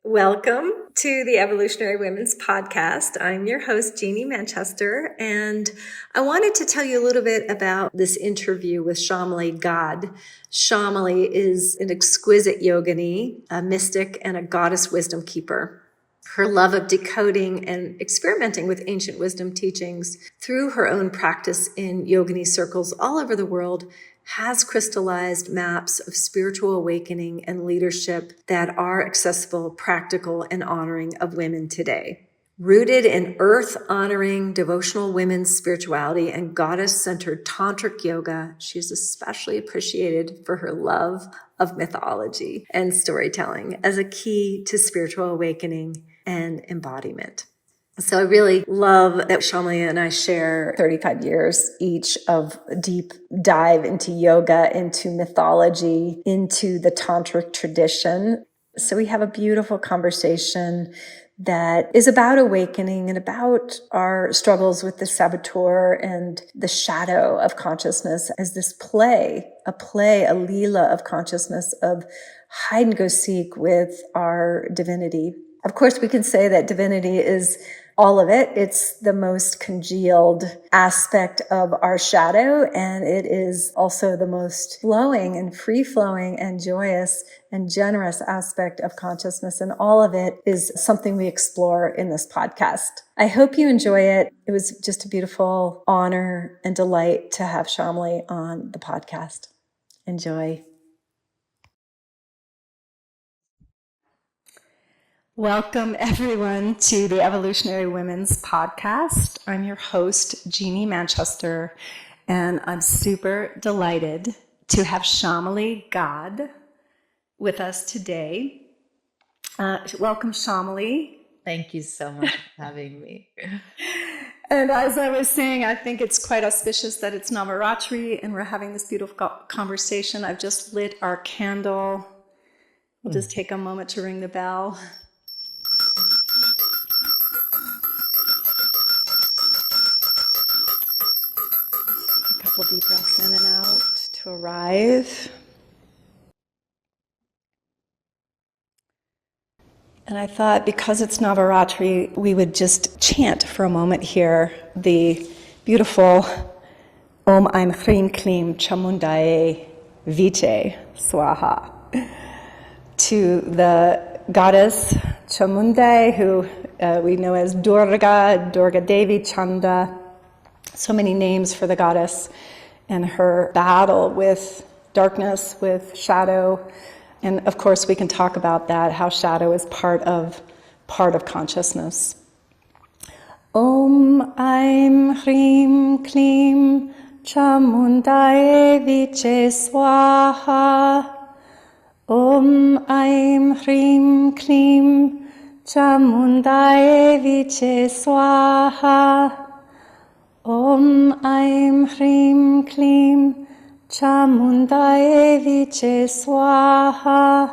Welcome to the Evolutionary Women's Podcast. I'm your host, Jeannie Manchester, and I wanted to tell you a little bit about this interview with Chameli Gad. Chameli is an exquisite yogini, a mystic, and a goddess wisdom keeper. Her love of decoding and experimenting with ancient wisdom teachings through her own practice in yogini circles all over the world has crystallized maps of spiritual awakening and leadership that are accessible, practical, and honoring of women today. Rooted in earth-honoring devotional women's spirituality and goddess-centered tantric yoga, she is especially appreciated for her love of mythology and storytelling as a key to spiritual awakening and embodiment. So I really love that Chameli and I share 35 years each of deep dive into yoga, into mythology, into the tantric tradition. So we have a beautiful conversation that is about awakening and about our struggles with the saboteur and the shadow of consciousness as this play, a leela of consciousness, of hide and go seek with our divinity. Of course, we can say that divinity is all of it. It's the most congealed aspect of our shadow, and it is also the most flowing and free-flowing and joyous and generous aspect of consciousness, and all of it is something we explore in this podcast. I hope you enjoy it. It was just a beautiful honor and delight to have Chameli on the podcast. Enjoy. Welcome, everyone, to the Evolutionary Women's Podcast. I'm your host, Jeannie Manchester, and I'm super delighted to have Chameli Gad with us today. Welcome, Chameli. Thank you so much for having me. And as I was saying, I think it's quite auspicious that it's Navaratri and we're having this beautiful conversation. I've just lit our candle. We'll just take a moment to ring the bell. Deep breaths in and out to arrive. And I thought because it's Navaratri, we would just chant for a moment here the beautiful Om Aim Hrim Klim Chamundaye Viche Swaha to the goddess Chamundai, who we know as Durga Devi Chanda. So many names for the goddess and her battle with darkness, with shadow. And of course, we can talk about that, how shadow is part of consciousness. Om Aim Hrim Klim Chamundaye Viche Swaha. Om Aim Hrim Klim Chamundaye Viche Swaha. Om Aim Hrim Klim Chamundaye Viche Swaha.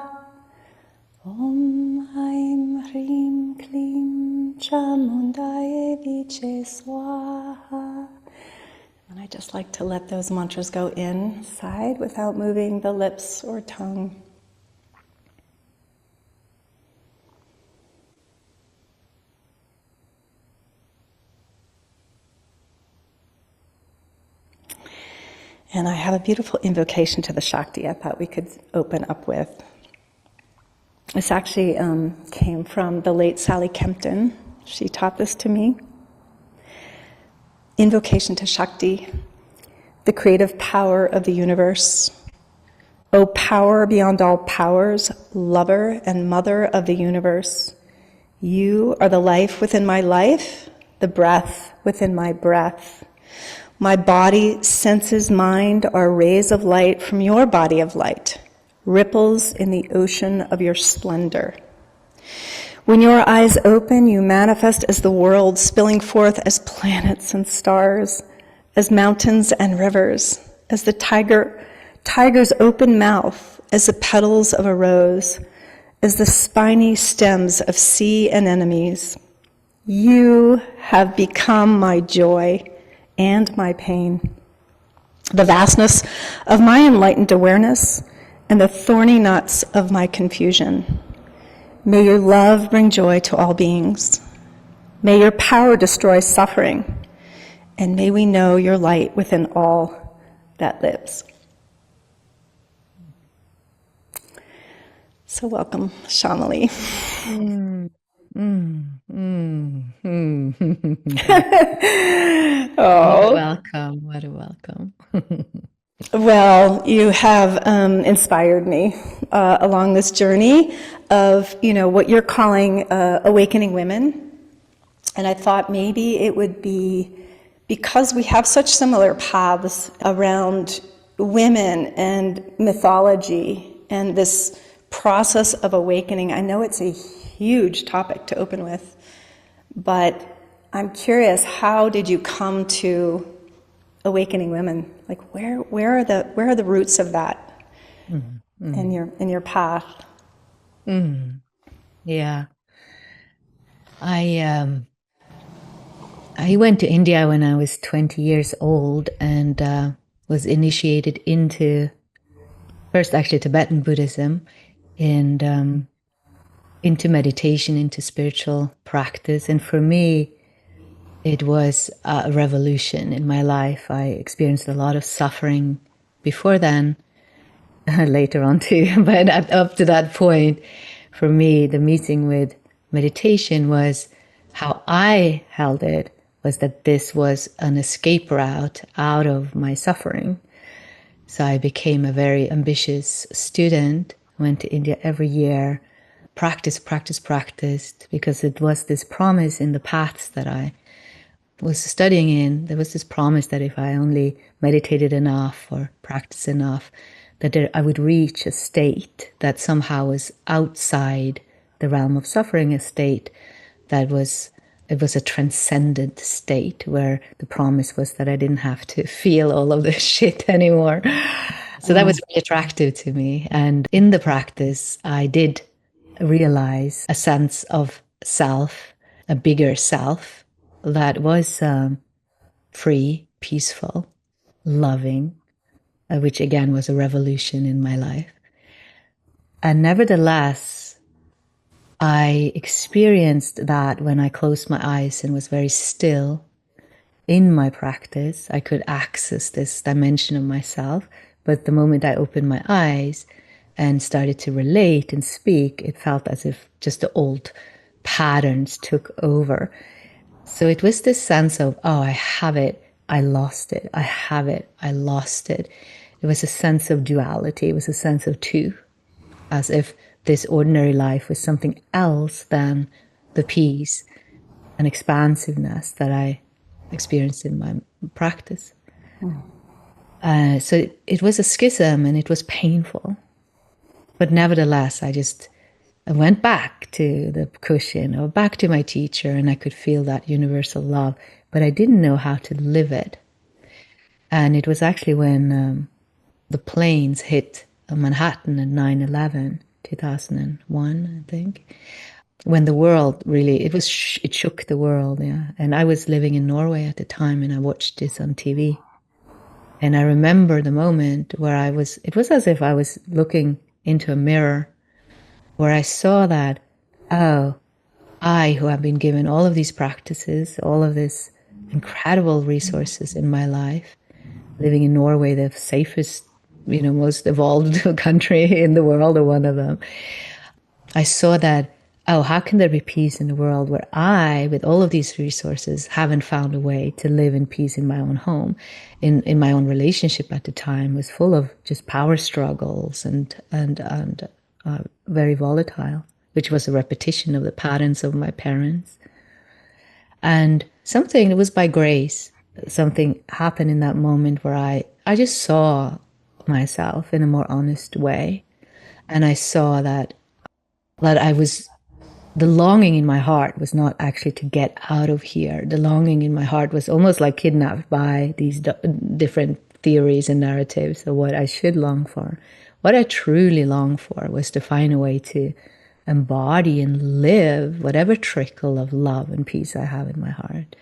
Om Aim Hrim Klim Chamundaye Viche Swaha. And I just like to let those mantras go inside without moving the lips or tongue. And I have a beautiful invocation to the Shakti I thought we could open up with. This actually came from the late Sally Kempton. She taught this to me. Invocation to Shakti, the creative power of the universe. O power beyond all powers, lover and mother of the universe. You are the life within my life, the breath within my breath. My body, senses, mind are rays of light from your body of light, ripples in the ocean of your splendor. When your eyes open, you manifest as the world, spilling forth as planets and stars, as mountains and rivers, as the tiger's open mouth, as the petals of a rose, as the spiny stems of sea anemones. You have become my joy and my pain, the vastness of my enlightened awareness and the thorny knots of my confusion. May your love bring joy to all beings. May your power destroy suffering. And may we know your light within all that lives. So welcome, Chameli. What a welcome. What a welcome. Well, you have inspired me along this journey of, what you're calling awakening women. And I thought maybe it would be because we have such similar paths around women and mythology and this process of awakening. I know it's a huge topic to open with, but I'm curious, how did you come to awakening women? Like, where are the roots of that in your path? Yeah. I went to India when I was 20 years old and was initiated into, first actually Tibetan Buddhism, and into meditation, into spiritual practice. And for me, it was a revolution in my life. I experienced a lot of suffering before then, later on too, but up to that point, for me, the meeting with meditation was how I held it, was that this was an escape route out of my suffering. So I became a very ambitious student, went to India every year, practiced, because it was this promise in the paths that I was studying in. There was this promise that if I only meditated enough or practiced enough, that I would reach a state that somehow was outside the realm of suffering, a state that was a transcendent state where the promise was that I didn't have to feel all of this shit anymore. So that was really attractive to me. And in the practice, I did realize a sense of self, a bigger self that was free, peaceful, loving, which again was a revolution in my life. And nevertheless, I experienced that when I closed my eyes and was very still in my practice, I could access this dimension of myself. But the moment I opened my eyes and started to relate and speak, it felt as if just the old patterns took over. So it was this sense of, oh, I have it, I lost it. I have it, I lost it. It was a sense of duality. It was a sense of two, as if this ordinary life was something else than the peace and expansiveness that I experienced in my practice. So it was a schism and it was painful. But nevertheless, I went back to the cushion or back to my teacher, and I could feel that universal love, but I didn't know how to live it. And it was actually when the planes hit Manhattan at 9/11, 2001, I think, when the world really, it shook the world, yeah. And I was living in Norway at the time, and I watched this on TV. And I remember the moment where it was as if I was looking into a mirror, where I saw that, oh, I, who have been given all of these practices, all of these incredible resources in my life, living in Norway, the safest, most evolved country in the world, or one of them, I saw that, oh, how can there be peace in the world where I, with all of these resources, haven't found a way to live in peace in my own home? In my own relationship at the time was full of just power struggles and very volatile, which was a repetition of the patterns of my parents. And it was by grace, something happened in that moment where I just saw myself in a more honest way. And I saw that the longing in my heart was not actually to get out of here. The longing in my heart was almost like kidnapped by these different theories and narratives of what I should long for. What I truly longed for was to find a way to embody and live whatever trickle of love and peace I have in my heart.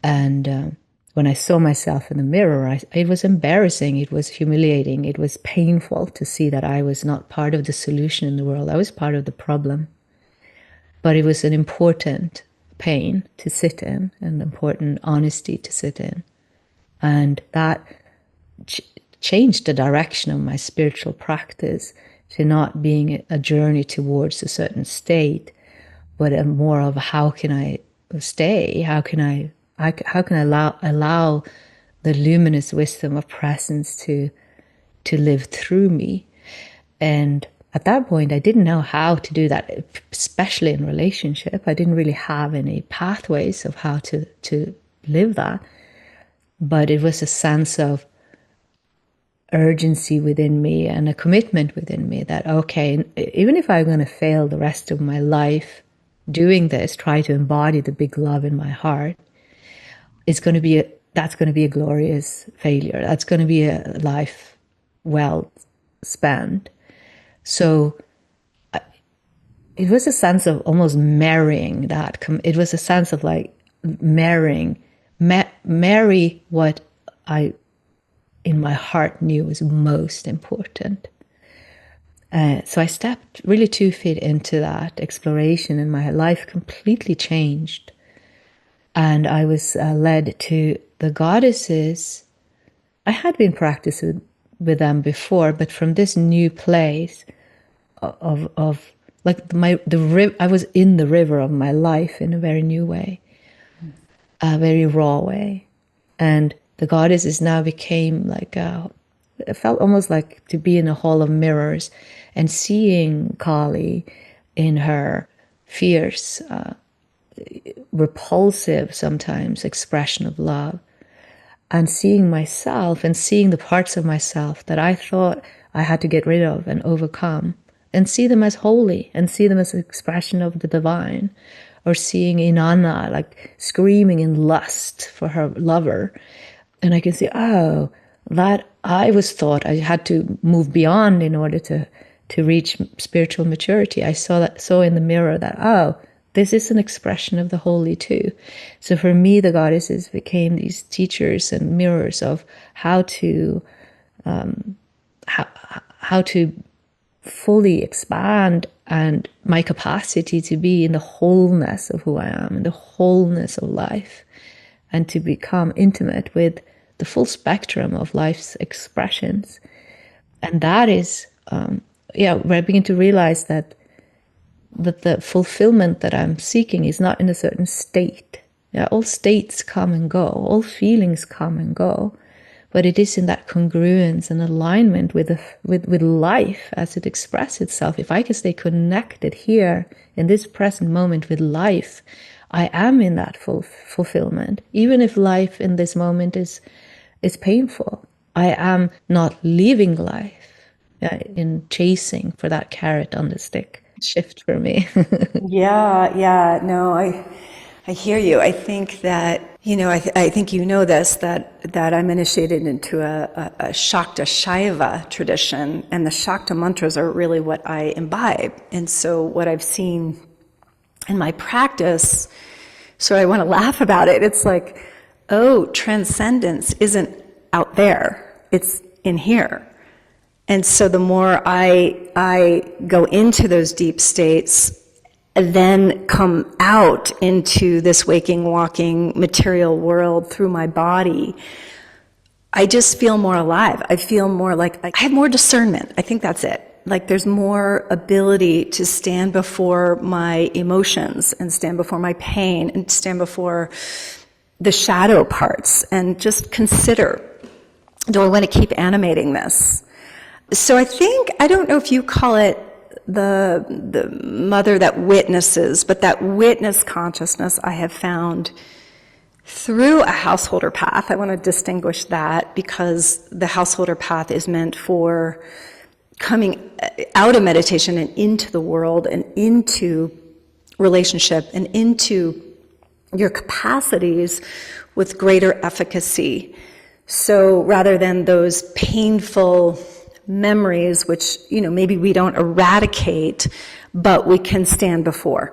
And when I saw myself in the mirror, it was embarrassing, it was humiliating, it was painful to see that I was not part of the solution in the world. I was part of the problem. But it was an important pain to sit in, an important honesty to sit in. And that changed the direction of my spiritual practice to not being a journey towards a certain state, but a more of how can I stay? How can I allow the luminous wisdom of presence to live through me? And at that point, I didn't know how to do that, especially in relationship. I didn't really have any pathways of how to live that. But it was a sense of urgency within me and a commitment within me that, okay, even if I'm going to fail the rest of my life doing this, try to embody the big love in my heart, that's going to be a glorious failure. That's going to be a life well spent. So it was a sense of almost marrying that. It was a sense of like marry what I in my heart knew was most important. So I stepped really 2 feet into that exploration, and my life completely changed. And I was led to the goddesses. I had been practicing with them before, but from this new place of like I was in the river of my life in a very new way, a very raw way. And the goddesses now became like it felt almost like to be in a hall of mirrors and seeing Kali in her fierce, repulsive sometimes expression of love, and seeing myself and seeing the parts of myself that I thought I had to get rid of and overcome, and see them as holy and see them as an expression of the divine. Or seeing Inanna like screaming in lust for her lover. And I can see, oh, that I was thought I had to move beyond in order to reach spiritual maturity. I saw in the mirror that, oh, this is an expression of the holy too. So for me, the goddesses became these teachers and mirrors of how to fully expand and my capacity to be in the wholeness of who I am, in the wholeness of life, and to become intimate with the full spectrum of life's expressions. And that is, where I begin to realize that the fulfillment that I'm seeking is not in a certain state. Yeah, all states come and go, all feelings come and go, but it is in that congruence and alignment with life as it expresses itself. If I can stay connected here in this present moment with life, I am in that fulfillment. Even if life in this moment is painful, I am not living life in chasing for that carrot on the stick. Shift for me. No, I hear you. I think that, I think you know this, that I'm initiated into a Shakta Shaiva tradition, and the Shakta mantras are really what I imbibe. And so what I've seen in my practice, so I want to laugh about it, it's like, oh, transcendence isn't out there, it's in here. And so the more I go into those deep states, then come out into this waking, walking material world through my body, I just feel more alive. I feel more like I have more discernment. I think that's it. Like there's more ability to stand before my emotions and stand before my pain and stand before the shadow parts and just consider, do I want to keep animating this? So I don't know if you call it the mother that witnesses, but that witness consciousness I have found through a householder path. I want to distinguish that because the householder path is meant for coming out of meditation and into the world and into relationship and into your capacities with greater efficacy. So rather than those painful memories, which, maybe we don't eradicate, but we can stand before.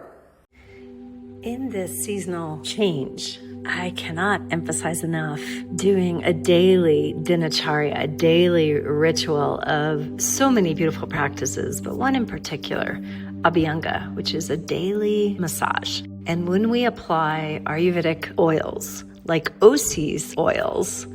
In this seasonal change I cannot emphasize enough doing a daily dinacharya, a daily ritual of so many beautiful practices, but one in particular, Abhyanga, which is a daily massage. And when we apply Ayurvedic oils, like Osi's oils,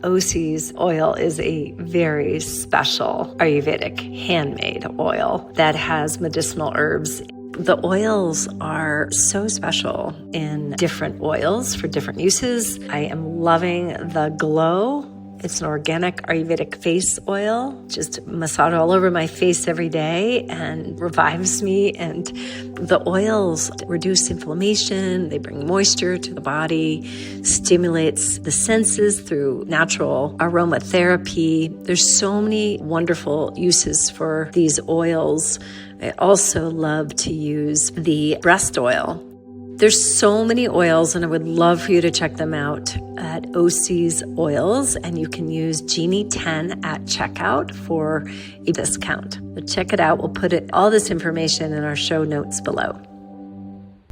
Osi's oil is a very special Ayurvedic handmade oil that has medicinal herbs. The oils are so special in different oils for different uses. I am loving the Glow. It's an organic Ayurvedic face oil. Just massage all over my face every day and revives me. And the oils reduce inflammation. They bring moisture to the body, stimulates the senses through natural aromatherapy. There's so many wonderful uses for these oils. I also love to use the breast oil. There's so many oils, and I would love for you to check them out at Osi's Oils, and you can use Jeannie10 at checkout for a discount. But check it out. We'll put all this information in our show notes below.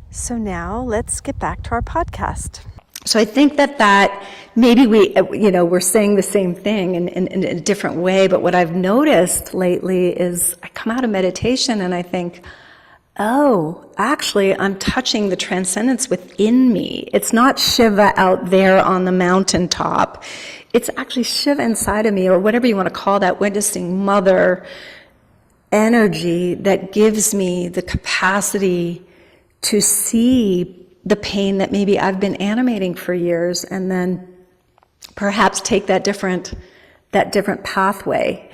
So now let's get back to our podcast. So I think that maybe we're saying the same thing in a different way, but what I've noticed lately is I come out of meditation and I think, oh, actually I'm touching the transcendence within me. It's not Shiva out there on the mountaintop. It's actually Shiva inside of me, or whatever you want to call that, witnessing mother energy that gives me the capacity to see the pain that maybe I've been animating for years, and then perhaps take that different pathway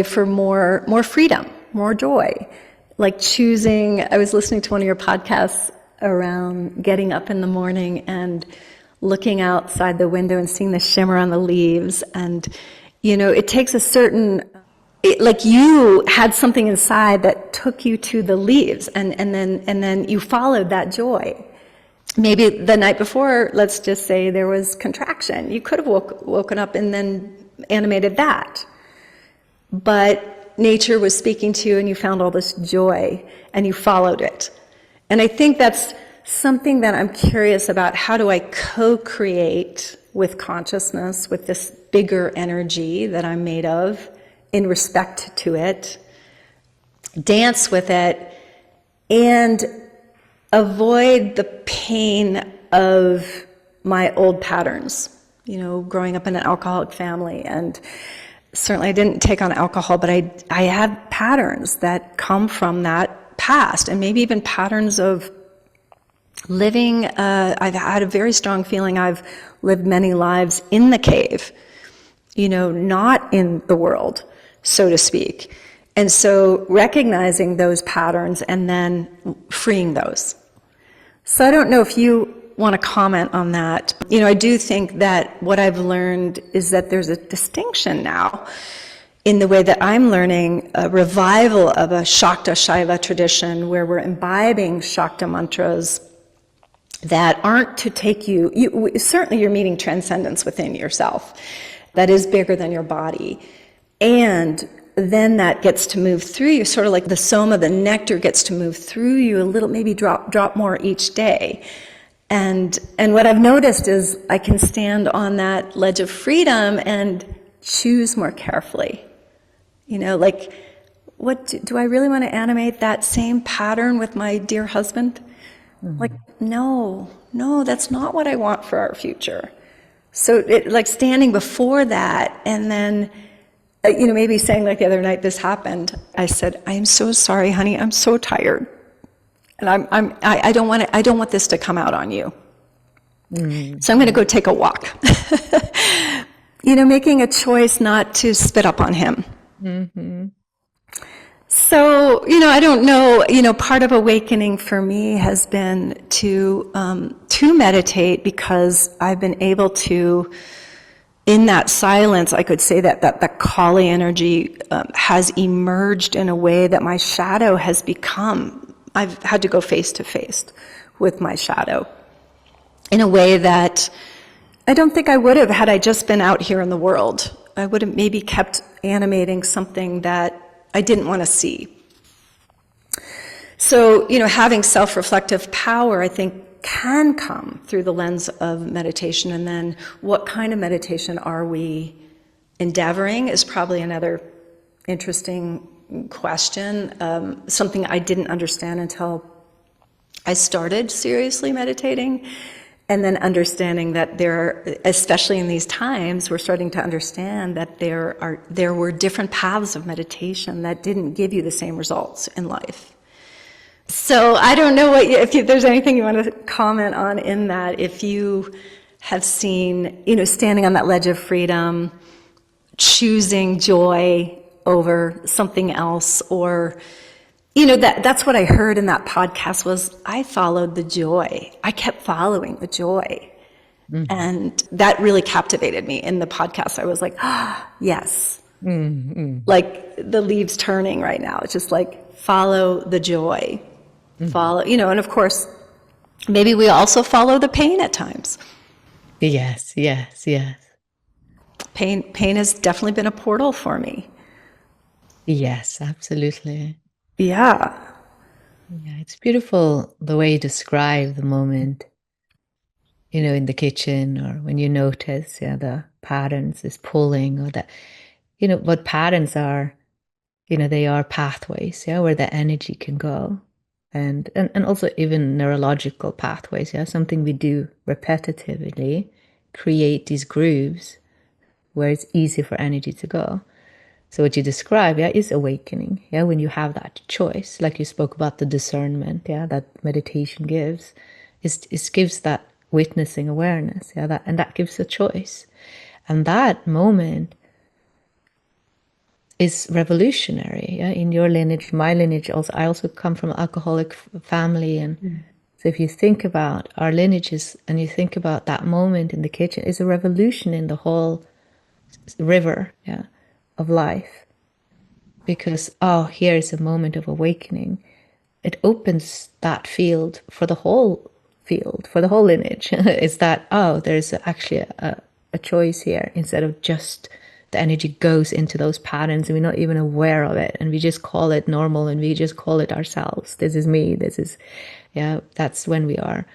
for more freedom, more joy. Like choosing, I was listening to one of your podcasts around getting up in the morning and looking outside the window and seeing the shimmer on the leaves. And, it takes a certain, like you had something inside that took you to the leaves, and then you followed that joy. Maybe the night before, let's just say there was contraction. You could have woken up and then animated that. But nature was speaking to you and you found all this joy and you followed it. And I think that's something that I'm curious about. How do I co-create with consciousness, with this bigger energy that I'm made of, in respect to it, dance with it, and avoid the pain of my old patterns, growing up in an alcoholic family. And certainly I didn't take on alcohol, but I had patterns that come from that past, and maybe even patterns of living. I've had a very strong feeling I've lived many lives in the cave, not in the world, so to speak. And so recognizing those patterns and then freeing those. So I don't know if you want to comment on that. I do think that what I've learned is that there's a distinction now in the way that I'm learning a revival of a Shakta Shaiva tradition where we're imbibing Shakta mantras that aren't to take certainly you're meeting transcendence within yourself that is bigger than your body. And then that gets to move through you, sort of like the soma, the nectar gets to move through you a little, maybe drop more each day. And what I've noticed is I can stand on that ledge of freedom and choose more carefully. Like, what do I really want to animate that same pattern with my dear husband? Mm-hmm. Like, no, that's not what I want for our future. So like standing before that and then maybe saying, like the other night this happened, I said, I am so sorry, honey, I'm so tired. And I don't want this to come out on you. Mm-hmm. So I'm going to go take a walk. Making a choice not to spit up on him. Mm-hmm. So, I don't know, part of awakening for me has been to meditate, because I've been able to, in that silence, I could say that the Kali energy has emerged in a way that my shadow has become. I've had to go face to face with my shadow in a way that I don't think I would have had I just been out here in the world. I would have maybe kept animating something that I didn't want to see. So, having self-reflective power, I think, can come through the lens of meditation, and then what kind of meditation are we endeavoring is probably another interesting question. Something I didn't understand until I started seriously meditating, and then understanding that especially in these times, we're starting to understand that there were different paths of meditation that didn't give you the same results in life. So I don't know if there's anything you want to comment on in that, if you have seen, standing on that ledge of freedom, choosing joy over something else, or that's what I heard in that podcast was I followed the joy. I kept following the joy. Mm-hmm. And that really captivated me in the podcast. I was like, yes. Mm-hmm. Like the leaves turning right now. It's just like, follow the joy. Mm-hmm. Follow, and of course, maybe we also follow the pain at times. Yes. Pain has definitely been a portal for me. Yes, absolutely. Yeah, it's beautiful the way you describe the moment, in the kitchen, or when you notice, the patterns is pulling, or that, what patterns are, they are pathways, where the energy can go. And also even neurological pathways, something we do repetitively, create these grooves where it's easy for energy to go. So what you describe, is awakening, when you have that choice, like you spoke about the discernment, that meditation gives, it gives that witnessing awareness, and that gives a choice. And that moment is revolutionary, in your lineage, my lineage also. I also come from an alcoholic family, and so if you think about our lineages and you think about that moment in the kitchen, it's a revolution in the whole river, of life. Because, here is a moment of awakening. It opens that field for the whole lineage. Is that, there's actually a choice here, instead of just the energy goes into those patterns and we're not even aware of it, and we just call it normal, and we just call it ourselves. This is me, that's when we are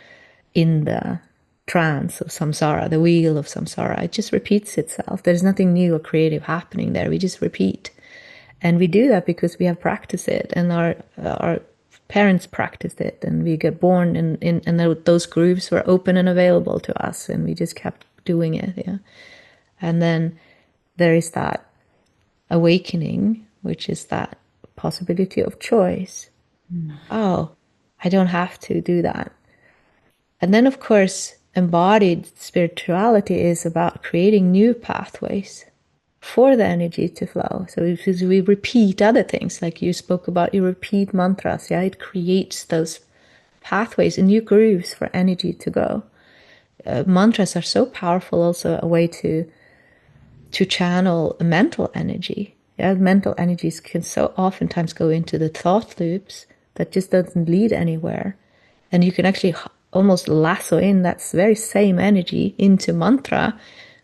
in the trance of samsara, the wheel of samsara. It just repeats itself. There's nothing new or creative happening there. We just repeat. And we do that because we have practiced it, and our parents practiced it, and we get born and those grooves were open and available to us, and we just kept doing it. And then there is that awakening, which is that possibility of choice. I don't have to do that. And then, of course, embodied spirituality is about creating new pathways for the energy to flow. So if we repeat other things, like you spoke about, you repeat mantras, it creates those pathways and new grooves for energy to go. Mantras are so powerful, also a way to channel mental energy. Mental energies can so oftentimes go into the thought loops that just doesn't lead anywhere. And you can actually almost lasso in that very same energy into mantra,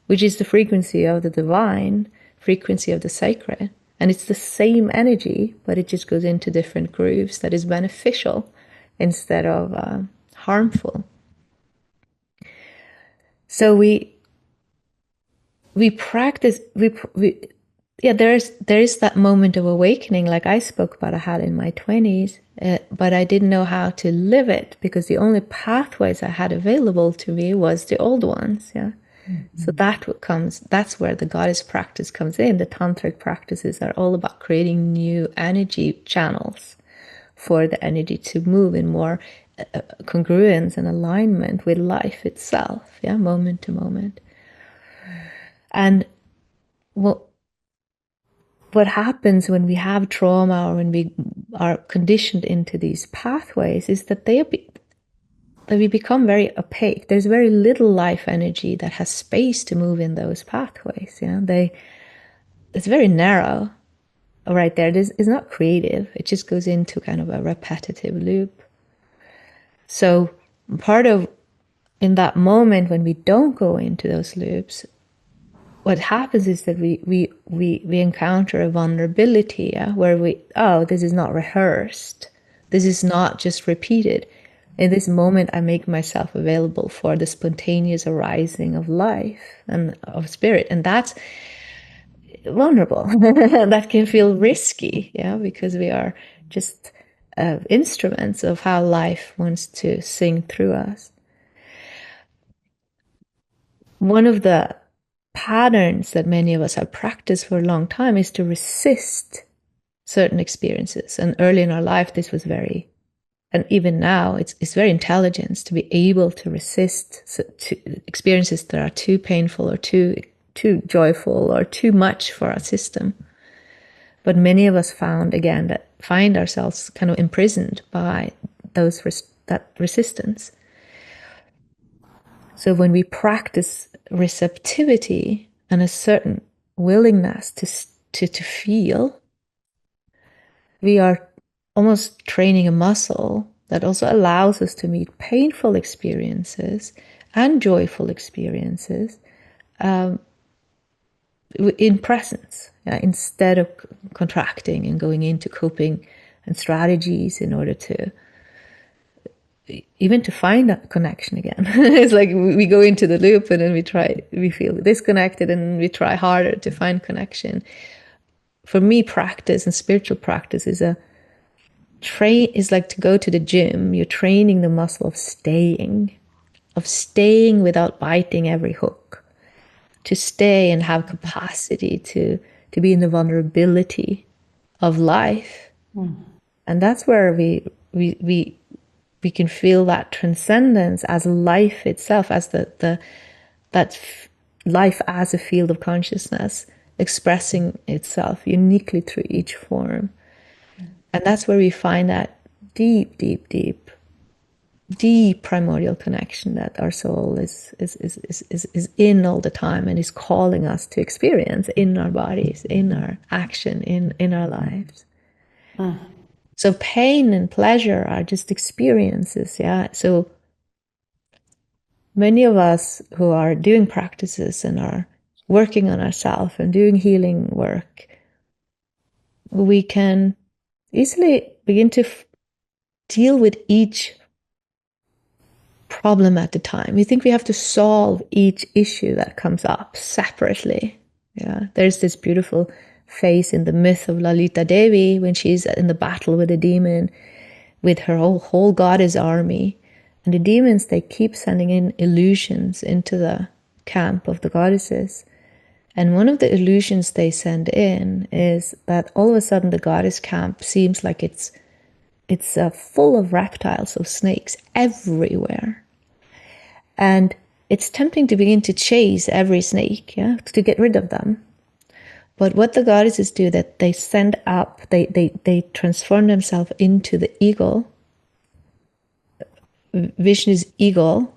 which is the frequency of the divine, frequency of the sacred. And it's the same energy, but it just goes into different grooves that is beneficial instead of harmful. So we practice, there is that moment of awakening, like I spoke about, I had in my 20s, but I didn't know how to live it, because the only pathways I had available to me was the old ones. Mm-hmm. So that's where the goddess practice comes in. The tantric practices are all about creating new energy channels for the energy to move in more congruence and alignment with life itself, moment to moment. And what happens when we have trauma, or when we are conditioned into these pathways, is that we become very opaque. There's very little life energy that has space to move in those pathways. It's very narrow right there. It's not creative. It just goes into kind of a repetitive loop. So in that moment when we don't go into those loops, what happens is that we encounter a vulnerability, where this is not rehearsed. This is not just repeated. In this moment, I make myself available for the spontaneous arising of life and of spirit. And that's vulnerable. That can feel risky, yeah, because we are just instruments of how life wants to sing through us. One of the patterns that many of us have practiced for a long time is to resist certain experiences. And early in our life, this was very, and even now, it's very intelligent to be able to resist experiences that are too painful or too joyful or too much for our system. But many of us find ourselves kind of imprisoned by that resistance. So when we practice receptivity and a certain willingness to feel, we are almost training a muscle that also allows us to meet painful experiences and joyful experiences in presence, instead of contracting and going into coping and strategies in order to even to find that connection again. It's like we go into the loop and then we feel disconnected and we try harder to find connection. For me, practice and spiritual practice is like to go to the gym. You're training the muscle of staying without biting every hook, to stay and have capacity to be in the vulnerability of life. And that's where we can feel that transcendence as life itself, as that life as a field of consciousness expressing itself uniquely through each form. And that's where we find that deep primordial connection that our soul is in all the time and is calling us to experience in our bodies, in our action, in our lives. So pain and pleasure are just experiences, yeah. So many of us who are doing practices and are working on ourselves and doing healing work, we can easily begin to deal with each problem at a time. We think we have to solve each issue that comes up separately. Yeah, there's this beautiful phase in the myth of Lalita Devi when she's in the battle with a demon with her whole goddess army. And the demons, they keep sending in illusions into the camp of the goddesses. And one of the illusions they send in is that all of a sudden the goddess camp seems like it's full of reptiles, of snakes everywhere. And it's tempting to begin to chase every snake, yeah, to get rid of them. But what the goddesses do, that they send up, they transform themselves into the eagle, Vishnu's eagle,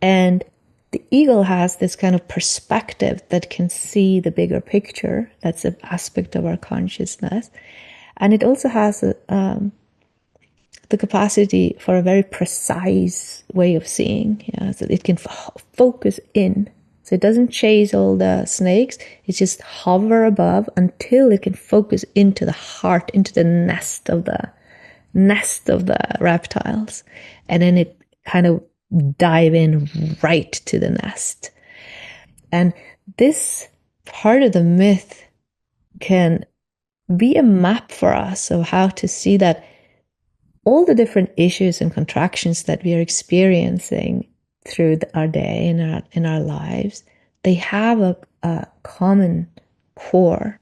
and the eagle has this kind of perspective that can see the bigger picture. That's an aspect of our consciousness. And it also has the capacity for a very precise way of seeing. Yeah? So it can focus in. So it doesn't chase all the snakes. It just hover above until it can focus into the heart, into the nest of the reptiles. And then it kind of dive in right to the nest. And this part of the myth can be a map for us of how to see that all the different issues and contractions that we are experiencing through our day in our lives, they have a common core,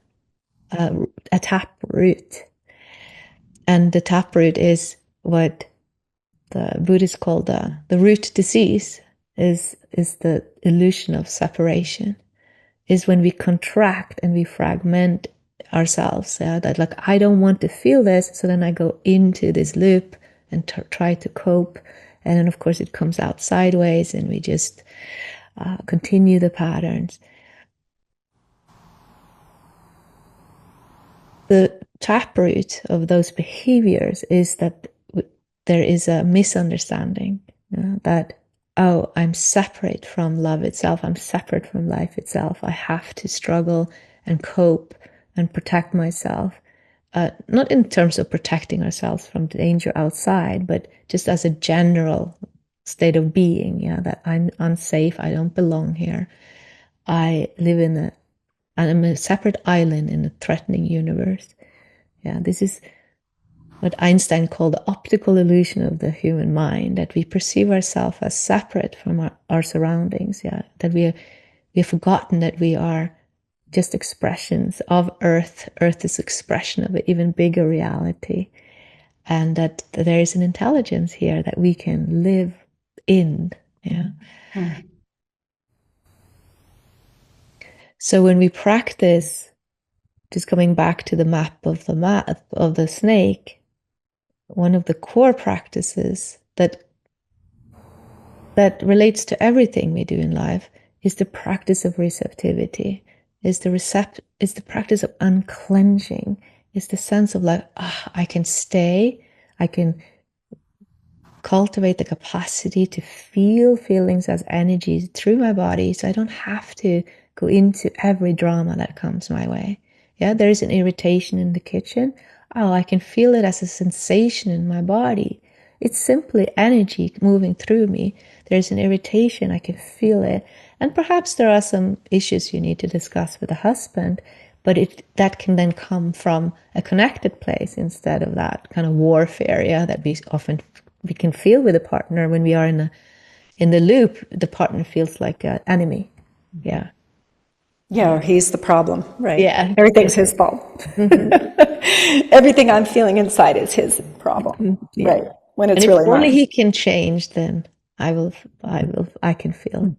a tap root. And the tap root is what the Buddhists call the root disease, is the illusion of separation, is when we contract and we fragment ourselves. Yeah? That like, I don't want to feel this, so then I go into this loop and try to cope. And then, of course, it comes out sideways and we just continue the patterns. The taproot of those behaviors is that there is a misunderstanding, that, oh, I'm separate from love itself. I'm separate from life itself. I have to struggle and cope and protect myself. not in terms of protecting ourselves from danger outside, but just as a general state of being, that I'm unsafe, I don't belong here. I'm a separate island in a threatening universe. This is what Einstein called the optical illusion of the human mind, that we perceive ourselves as separate from our surroundings, that we have forgotten that we are just expressions of Earth. Earth is expression of an even bigger reality, and that there is an intelligence here that we can live in. So when we practice, just coming back to the map of the snake, one of the core practices that relates to everything we do in life is the practice of receptivity, is the practice of unclenching, is the sense of like, I can stay, I can cultivate the capacity to feel feelings as energy through my body, so I don't have to go into every drama that comes my way. There is an irritation in the kitchen. I can feel it as a sensation in my body. It's simply energy moving through me. There's an irritation, I can feel it. And perhaps there are some issues you need to discuss with a husband, but that can then come from a connected place instead of that kind of warfare, that we can feel with a partner. When we are in the loop, the partner feels like an enemy. Or he's the problem, right? Everything's his fault. Everything I'm feeling inside is his problem, right? When it's really if only mine. he can change, then I can feel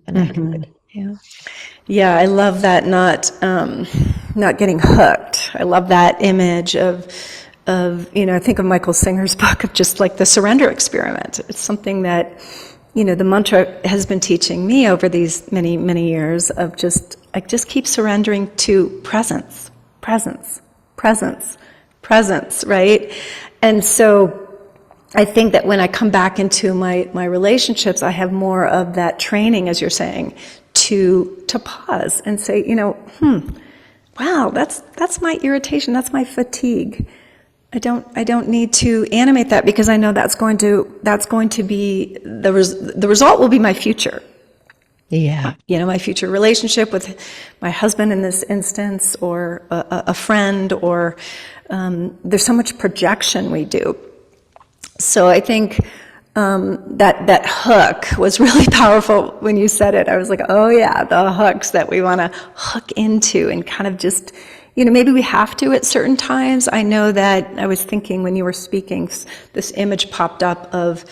connected. I love that. Not getting hooked. I love that image of I think of Michael Singer's book of just like the surrender experiment. It's something that the mantra has been teaching me over these many, many years of I just keep surrendering to presence, right? And so I think that when I come back into my relationships, I have more of that training, as you're saying, to pause and say, wow, that's my irritation, that's my fatigue. I don't need to animate that, because I know that's going to be the result will be my future. My future relationship with my husband in this instance, or a friend, or there's so much projection we do. So I think that hook was really powerful when you said it. I was like, oh yeah, the hooks that we want to hook into and kind of just, maybe we have to at certain times. I know that I was thinking when you were speaking, this image popped up of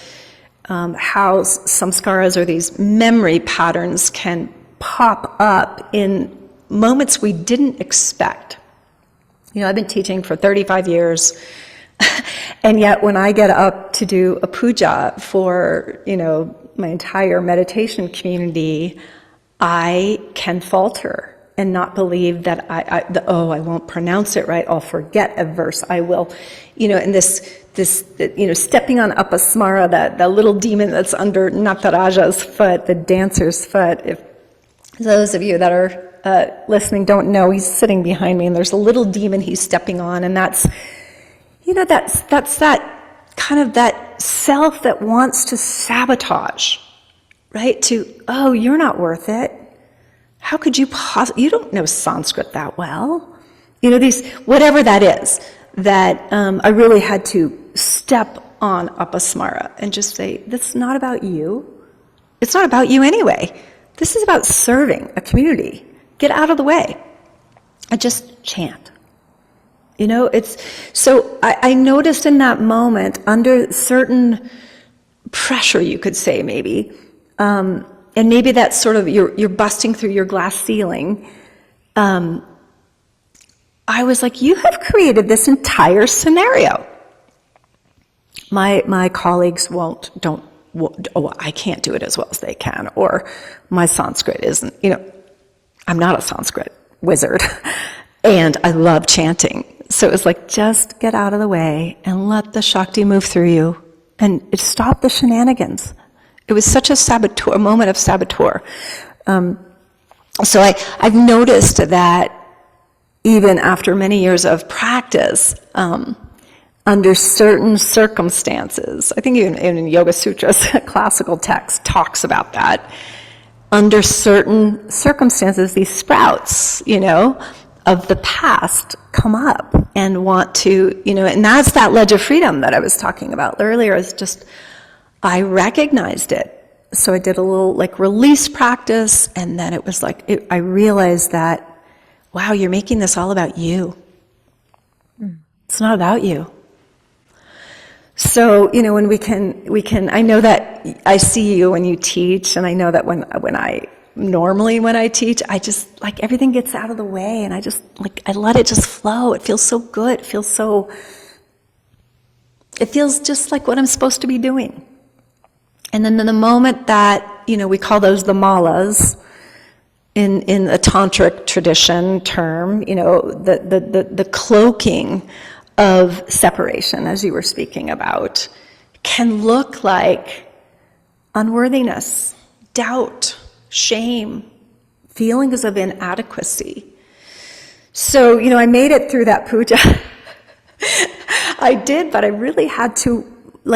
how samskaras, or these memory patterns, can pop up in moments we didn't expect. I've been teaching for 35 years, and yet when I get up to do a puja for, my entire meditation community, I can falter and not believe that I won't pronounce it right, I'll forget a verse, I will, and this stepping on apasmara, the little demon that's under Nataraja's foot, the dancer's foot. If those of you that are listening don't know, he's sitting behind me, and there's a little demon he's stepping on, and that's that kind of that self that wants to sabotage, right? You're not worth it. How could you you don't know Sanskrit that well. These, whatever that is, that I really had to step on apasmara and just say, this is not about you. It's not about you anyway. This is about serving a community. Get out of the way. I just chant. So I noticed in that moment, under certain pressure, you could say maybe, and maybe that's sort of, you're busting through your glass ceiling, I was like, you have created this entire scenario. My colleagues I can't do it as well as they can, or my Sanskrit isn't, I'm not a Sanskrit wizard, and I love chanting. So it was like, just get out of the way and let the Shakti move through you, and stop the shenanigans. It was such a moment of saboteur. So I've noticed that even after many years of practice, under certain circumstances, I think even in Yoga Sutras, a classical text talks about that. Under certain circumstances, these sprouts, of the past come up and want to, and that's that ledge of freedom that I was talking about earlier, is just, I recognized it. So I did a little release practice, and then it was I realized that, wow, you're making this all about you. It's not about you. So, when we can, I know that I see you when you teach, and I know that when I teach, I just, everything gets out of the way, and I just, I let it just flow. It feels so good. It feels just like what I'm supposed to be doing. And then in the moment that, we call those the malas, in a tantric tradition term, the cloaking of separation, as you were speaking about, can look like unworthiness, doubt, shame, feelings of inadequacy. So, I made it through that puja. I did, but I really had to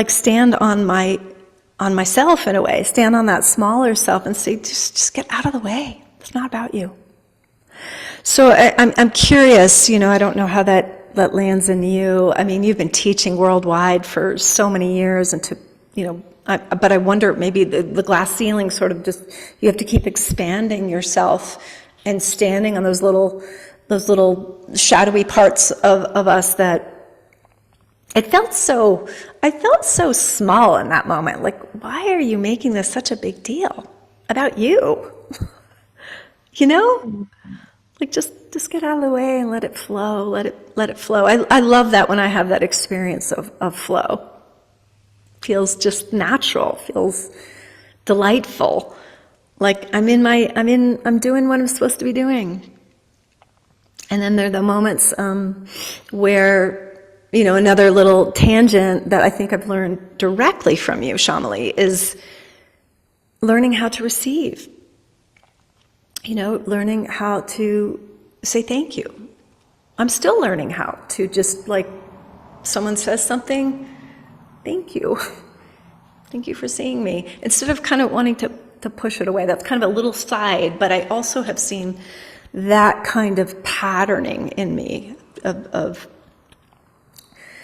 stand on myself in a way, stand on that smaller self and say, just get out of the way. It's not about you. So I'm curious, I don't know how that lands in you. I mean, you've been teaching worldwide for so many years, and but I wonder, maybe the glass ceiling sort of just, you have to keep expanding yourself and standing on those little shadowy parts of us that I felt so small in that moment. Why are you making this such a big deal about you? Just get out of the way and let it flow. Let it flow. I love that when I have that experience of flow. Feels just natural. Feels delightful. I'm doing what I'm supposed to be doing. And then there are the moments where, another little tangent that I think I've learned directly from you, Chameli, is learning how to receive. Learning how to say thank you. I'm still learning how to just, someone says something, thank you. Thank you for seeing me. Instead of kind of wanting to push it away. That's kind of a little side, but I also have seen that kind of patterning in me of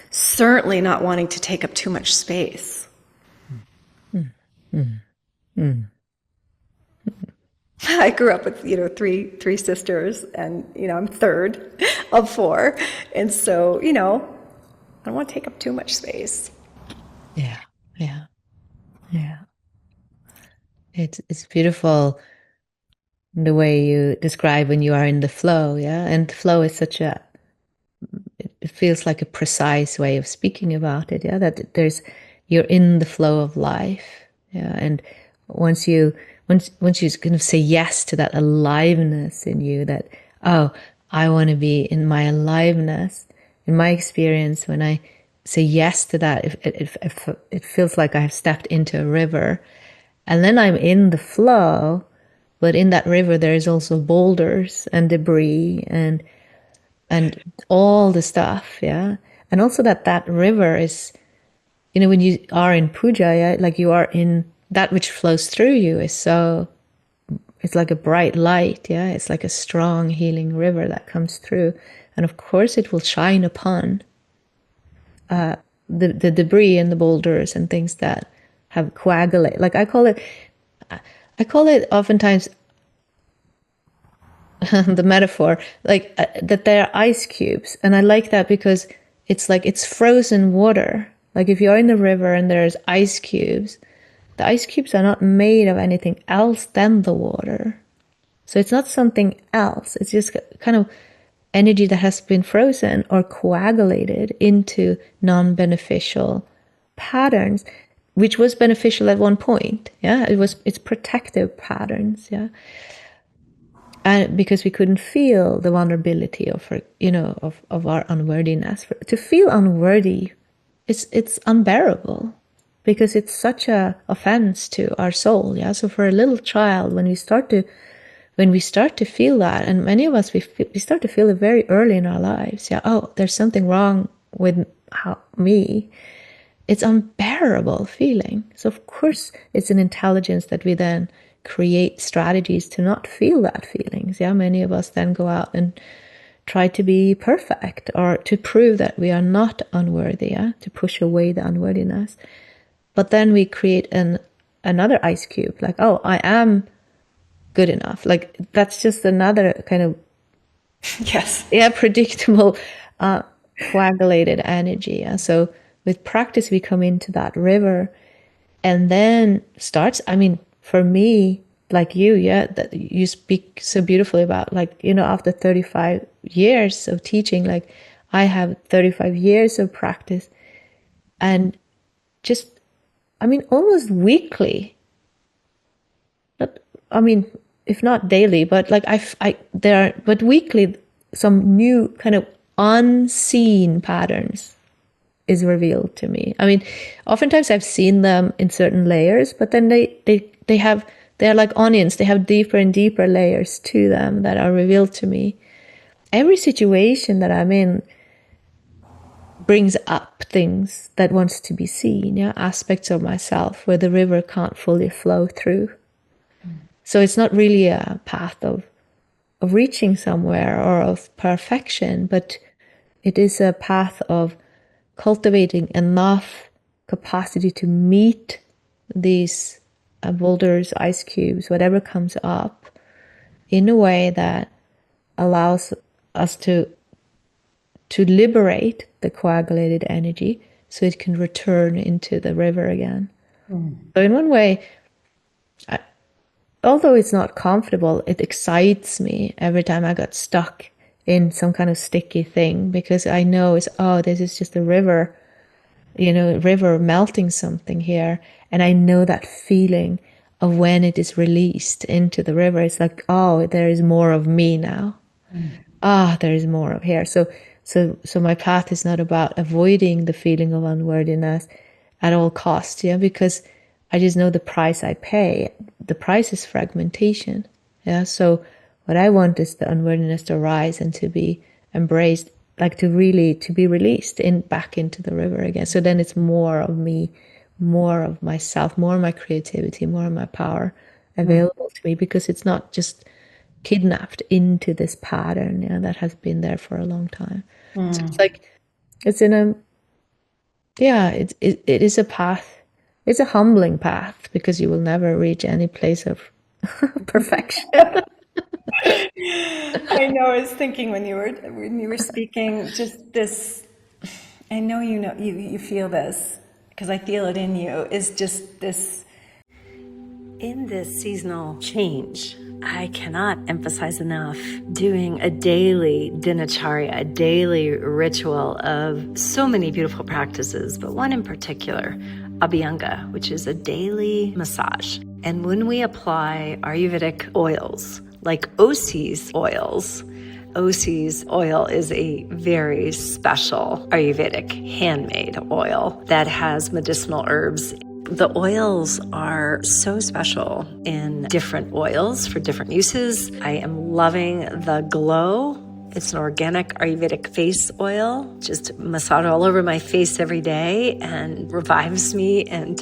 certainly not wanting to take up too much space. I grew up with, three sisters, and, I'm third of four. And so, I don't want to take up too much space. Yeah. It's beautiful the way you describe when you are in the flow, yeah? And flow is it feels like a precise way of speaking about it, yeah? That you're in the flow of life, yeah? And once you kind of say yes to that aliveness in you, that, oh, I want to be in my aliveness. In my experience, when I say yes to that, it feels like I have stepped into a river, and then I'm in the flow. But in that river, there is also boulders and debris and all the stuff, yeah. And also that river is, when you are in puja, yeah, you are in that which flows through you is it's like a bright light, yeah. It's like a strong healing river that comes through, and of course it will shine upon the debris and the boulders and things that have coagulated. I call it oftentimes the metaphor, that they are ice cubes. And I like that because it's frozen water. If you're in the river and there's ice cubes, the ice cubes are not made of anything else than the water. So it's not something else. It's just kind of energy that has been frozen or coagulated into non-beneficial patterns, which was beneficial at one point. Yeah, it's protective patterns. Yeah, and because we couldn't feel the vulnerability of our unworthiness. To feel unworthy, it's unbearable, because it's such a offense to our soul. Yeah, so for a little child, when we start to when we start to feel that, and many of us, we start to feel it very early in our lives. Yeah, oh, there's something wrong with me. It's unbearable feeling. So of course, it's an intelligence that we then create strategies to not feel that feelings. Yeah, many of us then go out and try to be perfect or to prove that we are not unworthy, yeah? To push away the unworthiness. But then we create another ice cube, like, oh, I am good enough. Like, that's just another kind of Yes. yeah, predictable coagulated energy. Yeah? So with practice, we come into that river, and then starts, I mean, for me, like you, yeah, that you speak so beautifully about, like, you know, after 35 years of teaching, like I have 35 years of practice, and just, I mean, almost weekly, I mean, if not daily, but like but weekly, some new kind of unseen patterns is revealed to me. I mean, oftentimes I've seen them in certain layers, but then they're like onions. They have deeper and deeper layers to them that are revealed to me. Every situation that I'm in brings up things that wants to be seen, yeah, aspects of myself where the river can't fully flow through. So it's not really a path of reaching somewhere or of perfection, but it is a path of cultivating enough capacity to meet these boulders, ice cubes, whatever comes up, in a way that allows us to liberate the coagulated energy so it can return into the river again. So in one way, although it's not comfortable, it excites me every time I got stuck in some kind of sticky thing, because I know this is just a river, river melting something here. And I know that feeling of when it is released into the river. It's like, oh, there is more of me now. There is more of here. So my path is not about avoiding the feeling of unworthiness at all costs, yeah, because I just know the price I pay. The price is fragmentation. Yeah. So what I want is the unworthiness to rise and to be embraced, like to be released back into the river again. So then it's more of me, more of myself, more of my creativity, more of my power available to me, because it's not just kidnapped into this pattern, yeah, that has been there for a long time. So it's like, it's in a, yeah, it is a path. It's a humbling path, because you will never reach any place of perfection. I know. I was thinking when you were speaking, just this. I know you feel this, because I feel it in you. Is just this. In this seasonal change, I cannot emphasize enough doing a daily dinacharya, a daily ritual of so many beautiful practices, but one in particular, Abhyanga, which is a daily massage. And when we apply Ayurvedic oils, like Osi's oils, Osi's oil is a very special Ayurvedic handmade oil that has medicinal herbs. The oils are so special in different oils for different uses. I am loving the Glow. It's an organic Ayurvedic face oil. Just massage all over my face every day and revives me. And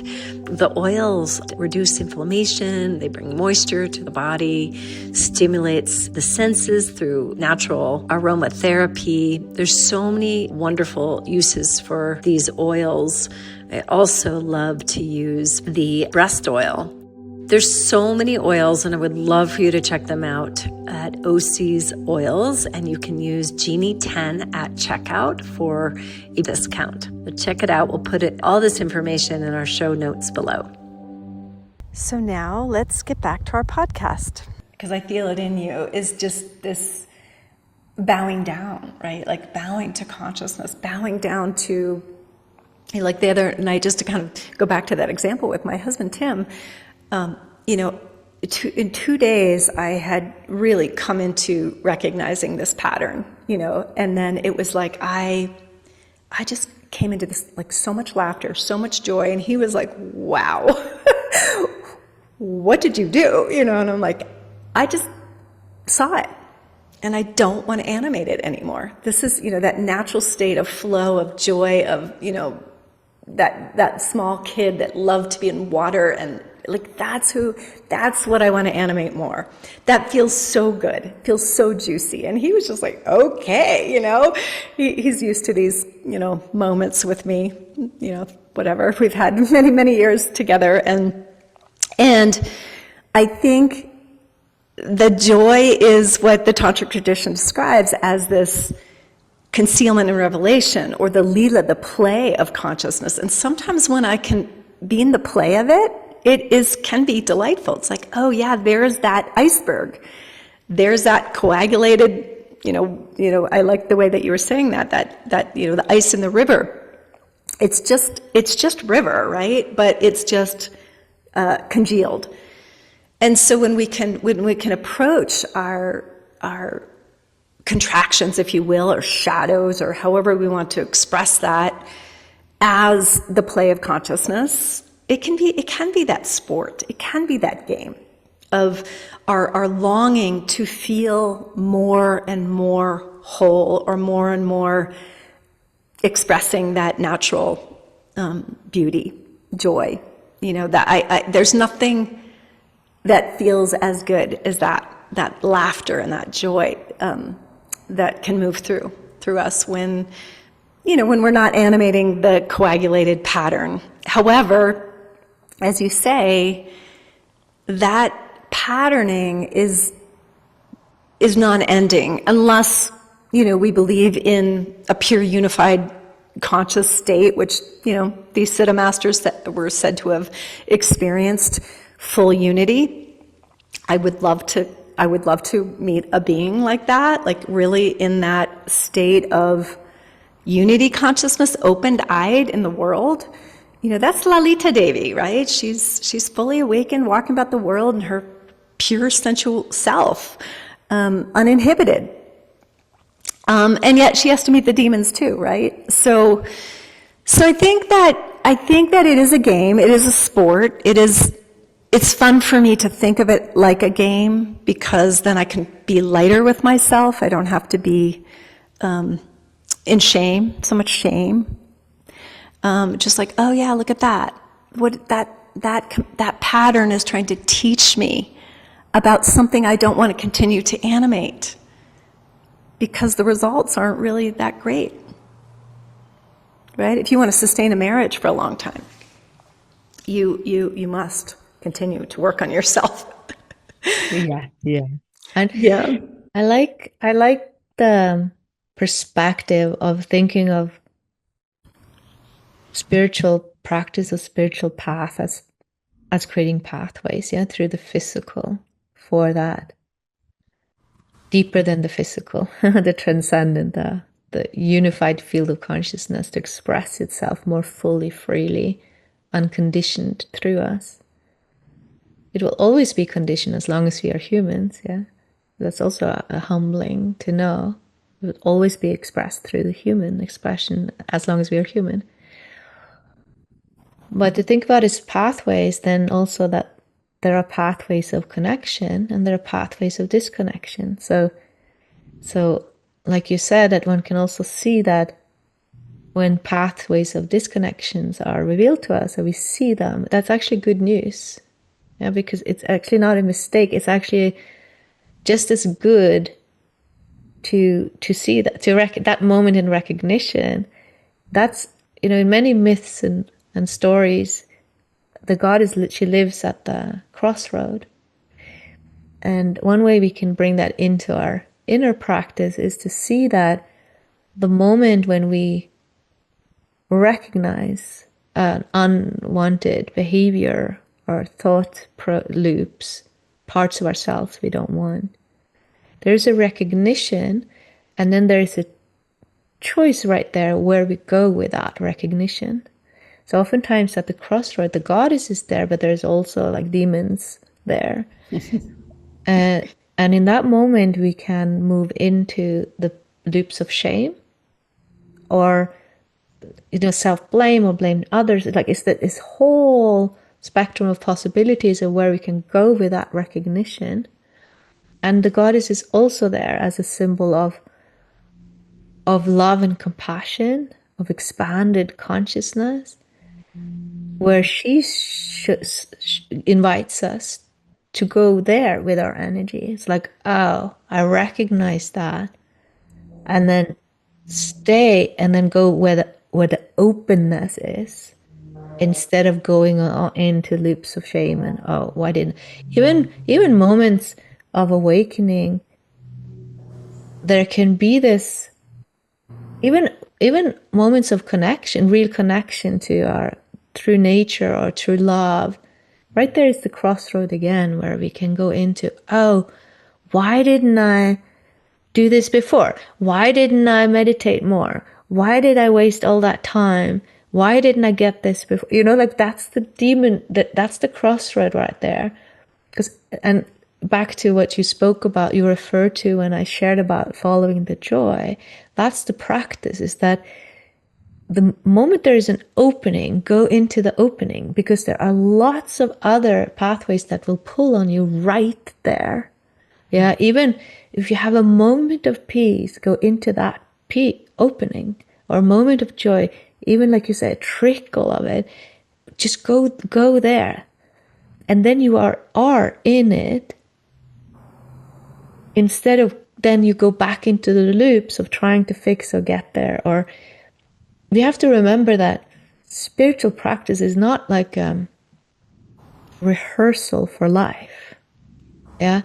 the oils reduce inflammation. They bring moisture to the body, stimulates the senses through natural aromatherapy. There's so many wonderful uses for these oils. I also love to use the breast oil. There's so many oils, and I would love for you to check them out at Osi's Oils, and you can use Jeannie10 at checkout for a discount. But check it out. We'll put all this information in our show notes below. So now let's get back to our podcast. Because I feel it in you, is just this bowing down, right? Like bowing to consciousness, bowing down to, like the other night, just to kind of go back to that example with my husband, Tim, in 2 days, I had really come into recognizing this pattern, and then it was like, I just came into this, like, so much laughter, so much joy. And he was like, wow, what did you do? And I'm like, saw it. And I don't want to animate it anymore. This is, that natural state of flow, of joy, of, that small kid that loved to be in water, and like that's what I want to animate more. That feels so good, it feels so juicy. And he was just like, okay, he's used to these, moments with me, whatever. We've had many, many years together. And I think the joy is what the Tantric tradition describes as this concealment and revelation, or the lila, the play of consciousness. And sometimes when I can be in the play of it, can be delightful. It's like, oh yeah, there's that iceberg. There's that coagulated, I like the way that you were saying that the ice in the river. It's just river, right? But it's just congealed. And so when we can approach our contractions, if you will, or shadows, or however we want to express that, as the play of consciousness, it can be that sport, it can be that game of our longing to feel more and more whole, or more and more expressing that natural beauty, joy. There's nothing that feels as good as that laughter and that joy that can move through us when we're not animating the coagulated pattern. However, as you say, that patterning is non-ending unless we believe in a pure unified conscious state, which these Siddha masters that were said to have experienced full unity. I would love to meet a being like that, like really in that state of unity consciousness, open-eyed in the world. That's Lalita Devi, right? She's fully awakened, walking about the world in her pure sensual self, uninhibited. And yet she has to meet the demons too, right? So I think that it is a game, it is a sport, it's fun for me to think of it like a game, because then I can be lighter with myself. I don't have to be in shame, so much shame. Just like, oh yeah, look at that. What that pattern is trying to teach me about something I don't want to continue to animate, because the results aren't really that great. Right? If you want to sustain a marriage for a long time, you must continue to work on yourself. Yeah. And Yeah. I like the perspective of thinking of spiritual practice or spiritual path as creating pathways, through the physical, for that deeper than the physical, the transcendent, the unified field of consciousness to express itself more fully, freely, unconditioned through us. It will always be conditioned as long as we are humans, yeah? That's also a humbling to know. It will always be expressed through the human expression as long as we are human. But to think about its pathways, then also that there are pathways of connection and there are pathways of disconnection. So like you said, that one can also see that when pathways of disconnections are revealed to us and we see them, that's actually good news. Yeah, because it's actually not a mistake. It's actually just as good to see that, that moment in recognition. That's, in many myths and stories, the goddess, she lives at the crossroad. And one way we can bring that into our inner practice is to see that the moment when we recognize an unwanted behavior or thought loops, parts of ourselves we don't want, there's a recognition, and then there's a choice right there where we go with that recognition. So oftentimes at the crossroad, the goddess is there, but there's also like demons there. And in that moment, we can move into the loops of shame, or self-blame, or blame others. Like it's this whole spectrum of possibilities of where we can go with that recognition. And the goddess is also there as a symbol of love and compassion, of expanded consciousness, where she invites us to go there with our energy. It's like, oh, I recognize that, and then stay, and then go where the openness is, instead of going into loops of shame and, oh, why didn't, even moments of awakening, there can be this, even moments of connection, real connection to our true nature or true love. Right there is the crossroad again, where we can go into, oh, why didn't I do this before? Why didn't I meditate more? Why did I waste all that time? Why didn't I get this before? Like, that's the demon, that's the crossroad right there. And back to what you spoke about, you referred to when I shared about following the joy. That's the practice, is that the moment there is an opening, go into the opening, because there are lots of other pathways that will pull on you right there. Yeah, even if you have a moment of peace, go into that opening, or a moment of joy, even like you say, a trickle of it, just go there. And then you are in it, instead of then you go back into the loops of trying to fix or get there. Or we have to remember that spiritual practice is not like rehearsal for life. Yeah,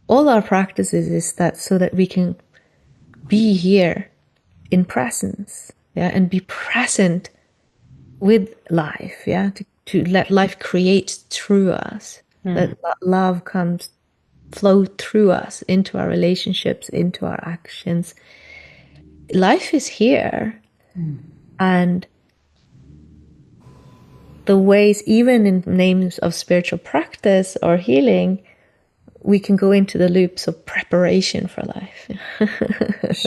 all our practices is that so that we can be here in presence, yeah, and be present with life, yeah, to let life create through us, that love flow through us into our relationships, into our actions. Life is here, and the ways, even in names of spiritual practice or healing, we can go into the loops of preparation for life.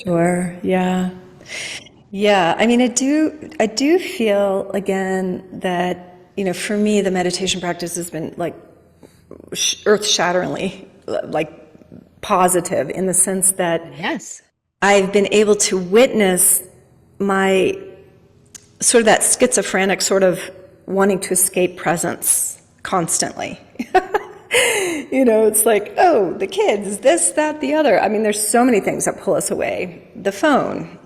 Sure. Yeah. Yeah. I mean, I do feel again that, for me, the meditation practice has been like earth-shatteringly like positive, in the sense that Yes. I've been able to witness my sort of that schizophrenic sort of wanting to escape presence constantly. It's like, oh, the kids, this, that, the other. I mean, there's so many things that pull us away. The phone,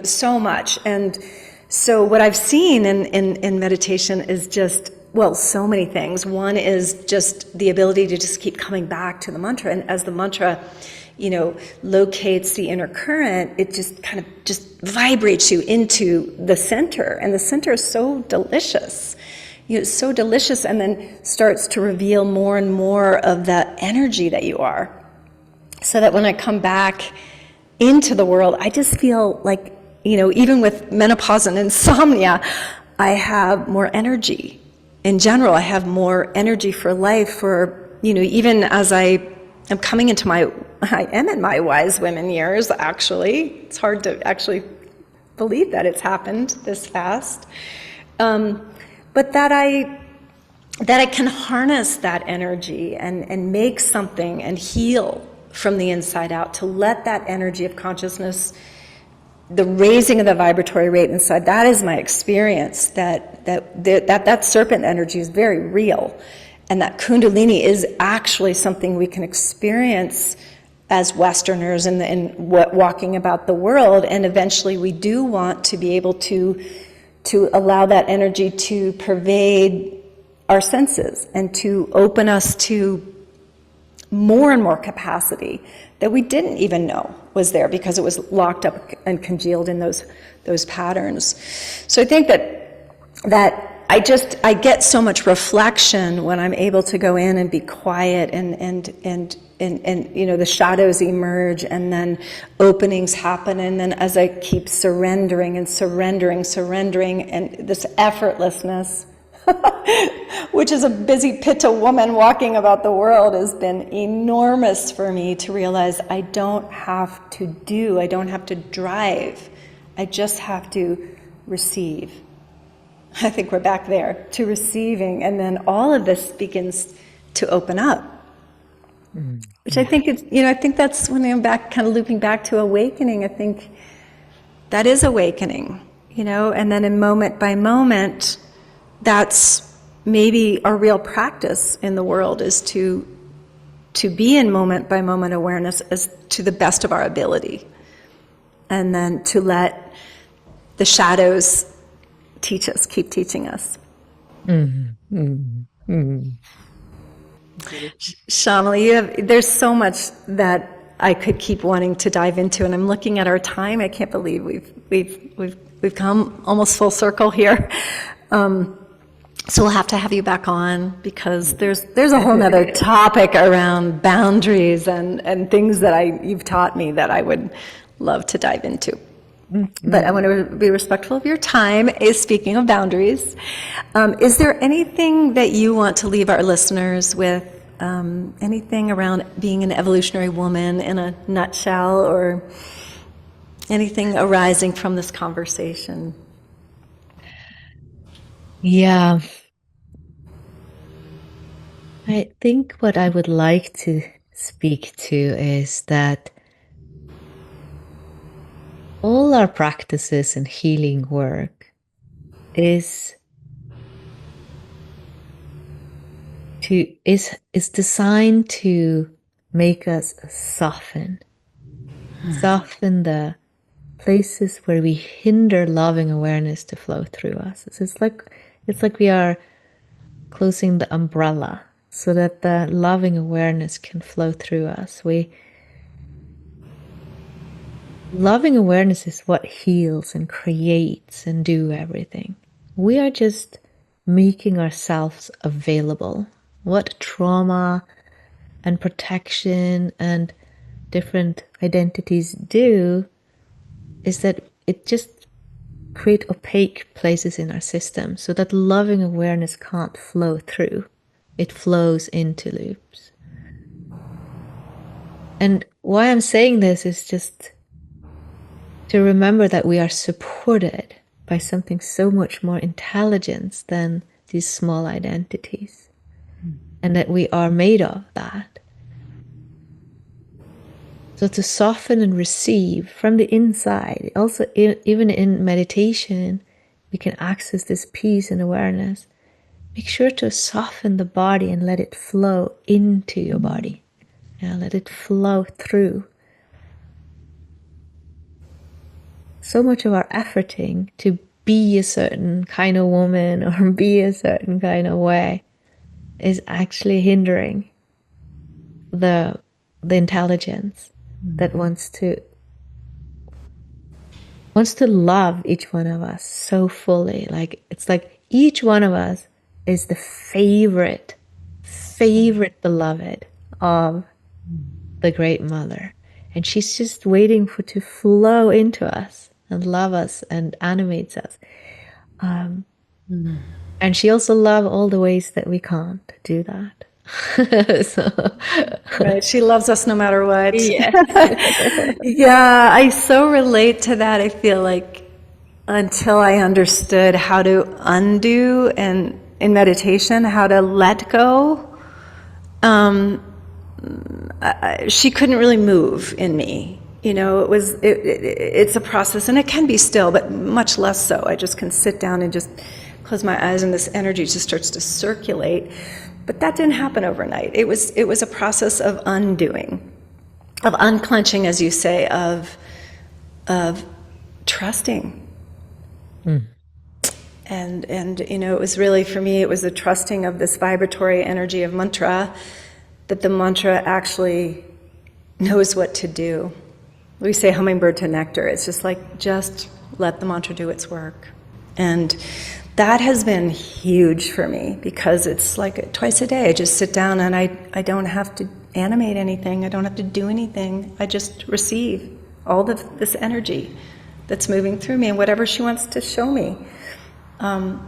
so much. And so what I've seen in meditation is just, well, so many things. One is just the ability to just keep coming back to the mantra. And as the mantra, locates the inner current, it just kind of just vibrates you into the center. And the center is so delicious. It's so delicious, and then starts to reveal more and more of that energy that you are. So that when I come back into the world, I just feel like, even with menopause and insomnia, I have more energy. In general, I have more energy for life, for, even as I am coming into I am in my wise women years, actually. It's hard to actually believe that it's happened this fast. But that I can harness that energy and make something and heal from the inside out, to let that energy of consciousness, the raising of the vibratory rate inside, that is my experience, that serpent energy is very real. And that Kundalini is actually something we can experience as Westerners in walking about the world. And eventually we do want to be able to allow that energy to pervade our senses and to open us to more and more capacity that we didn't even know was there, because it was locked up and congealed in those patterns. So I think that I get so much reflection when I'm able to go in and be quiet, and the shadows emerge, and then openings happen, and then as I keep surrendering, and this effortlessness, which is a busy pitta woman walking about the world, has been enormous for me to realize I don't have to drive, I just have to receive. I think we're back there to receiving, and then all of this begins to open up. Which I think it's, I think that's when I'm back, kind of looping back to awakening. I think that is awakening, and then in moment by moment, that's maybe our real practice in the world, is to be in moment by moment awareness as to the best of our ability. And then to let the shadows teach us, keep teaching us. Chameli, there's so much that I could keep wanting to dive into, and I'm looking at our time. I can't believe we've come almost full circle here. So we'll have to have you back on, because there's a whole other topic around boundaries and things that you've taught me that I would love to dive into. But I want to be respectful of your time. Speaking of boundaries, is there anything that you want to leave our listeners with? Anything around being an evolutionary woman in a nutshell, or anything arising from this conversation? Yeah. I think what I would like to speak to is that all our practices and healing work is designed to make us soften the places where we hinder loving awareness to flow through us. It's like we are closing the umbrella so that the loving awareness can flow through us. Loving awareness is what heals and creates and do everything. We are just making ourselves available. What trauma and protection and different identities do is that it just create opaque places in our system so that loving awareness can't flow through. It flows into loops. And why I'm saying this is just to remember that we are supported by something so much more intelligent than these small identities, and that we are made of that. So to soften and receive from the inside, also even in meditation, we can access this peace and awareness. Make sure to soften the body and let it flow into your body. Yeah, let it flow through. So much of our efforting to be a certain kind of woman or be a certain kind of way is actually hindering the intelligence that wants to love each one of us so fully. Like, it's like each one of us is the favorite beloved of the Great Mother. And she's just waiting to flow into us and love us and animates us. And she also loves all the ways that we can't do that. Right, she loves us no matter what. Yes. Yeah, I so relate to that. I feel like until I understood how to undo, and in meditation, how to let go, she couldn't really move in me. It's a process, and it can be still, but much less so. I just can sit down and just close my eyes, and this energy just starts to circulate. But that didn't happen overnight. It was a process of undoing, of unclenching, as you say, of trusting. And it was really, for me, it was the trusting of this vibratory energy of mantra, that the mantra actually knows what to do. We say hummingbird to nectar. It's just like, just let the mantra do its work. And that has been huge for me, because it's like twice a day I just sit down and I don't have to animate anything. I don't have to do anything. I just receive all this energy that's moving through me and whatever she wants to show me. I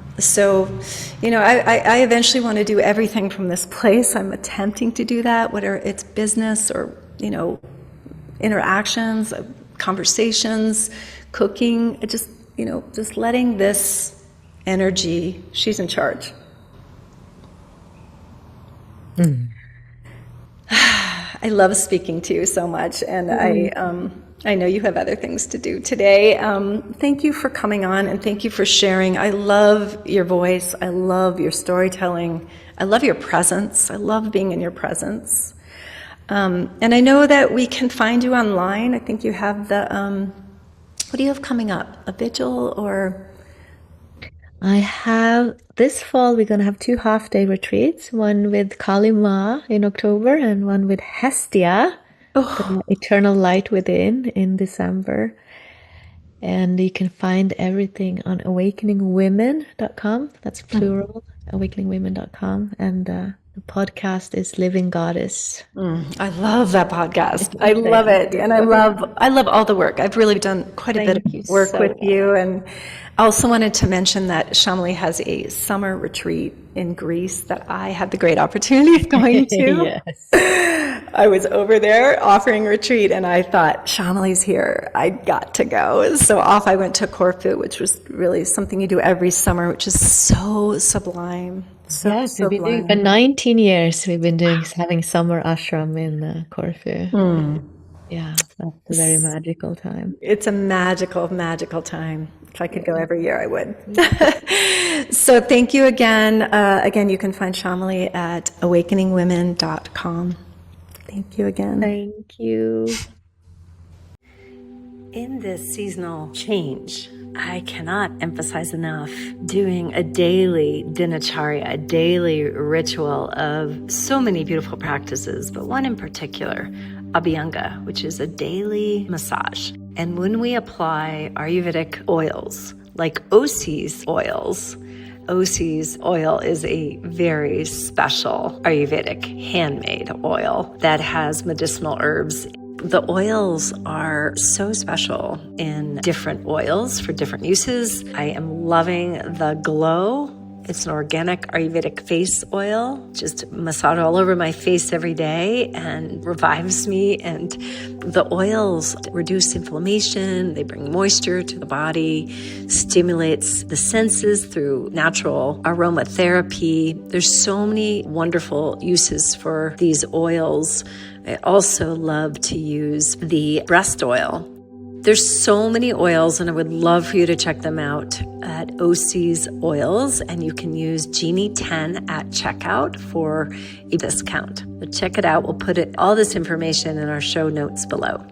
eventually want to do everything from this place. I'm attempting to do that, whether it's business or, interactions, conversations, cooking, just letting this energy, she's in charge. I love speaking to you so much, and I know you have other things to do today. Thank you for coming on, and thank you for sharing. I love your voice. I love your storytelling. I love your presence. I love being in your presence. And I know that we can find you online. I think you have what do you have coming up? A vigil or? I have this fall, we're going to have 2 half-day retreats, one with Kali Ma in October and one with Hestia, the Eternal Light Within, in December. And you can find everything on awakeningwomen.com. That's plural, awakeningwomen.com. And the podcast is Living Goddess. I love that podcast. I love it. And I love all the work. I've really done quite a bit of work with you. And I also wanted to mention that Chameli has a summer retreat in Greece that I had the great opportunity of going to. Yes. I was over there offering a retreat, and I thought, Chameli's here. I got to go. So off I went to Corfu, which was really something you do every summer, which is so sublime. Yes, we've been doing for 19 years. We've been having summer ashram in Corfu. Yeah, that's a very magical time. It's a magical, magical time. If I could go every year, I would. So thank you again. Again, you can find Chameli at awakeningwomen.com. Thank you again. Thank you. In this seasonal change, I cannot emphasize enough doing a daily dinacharya, a daily ritual of so many beautiful practices, but one in particular, Abhyanga, which is a daily massage. And when we apply Ayurvedic oils, like Osi's oils, Osi's oil is a very special Ayurvedic handmade oil that has medicinal herbs. The oils are so special in different oils for different uses. I am loving the Glow. It's an organic Ayurvedic face oil. Just massage all over my face every day and revives me. And the oils reduce inflammation. They bring moisture to the body, stimulates the senses through natural aromatherapy. There's so many wonderful uses for these oils. I also love to use the breast oil. There's so many oils, and I would love for you to check them out at OC's Oils, and you can use Jeannie10 at checkout for a discount. But check it out. We'll put all this information in our show notes below.